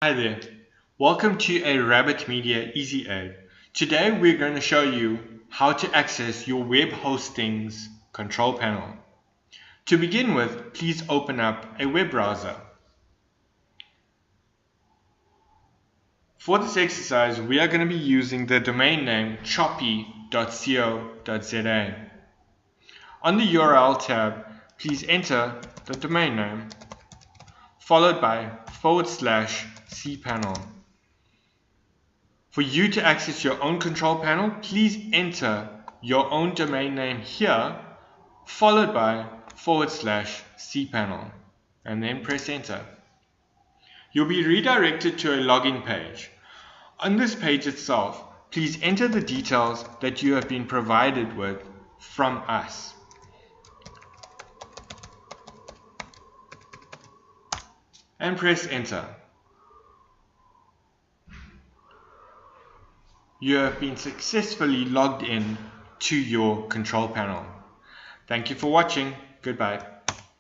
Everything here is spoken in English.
Hi there, welcome to a Rabbit Media Easy Aid. Today we're going to show you how to access your web hosting's control panel. To begin with, please open up a web browser. For this exercise, we are going to be using the domain name choppy.co.za. On the URL tab, please enter the domain name, followed by /cpanel. For you to access your own control panel, please enter your own domain name here, followed by /cpanel, and then press enter. You'll be redirected to a login page. On this page itself, please enter the details that you have been provided with from us. And press enter. You have been successfully logged in to your control panel. Thank you for watching. Goodbye.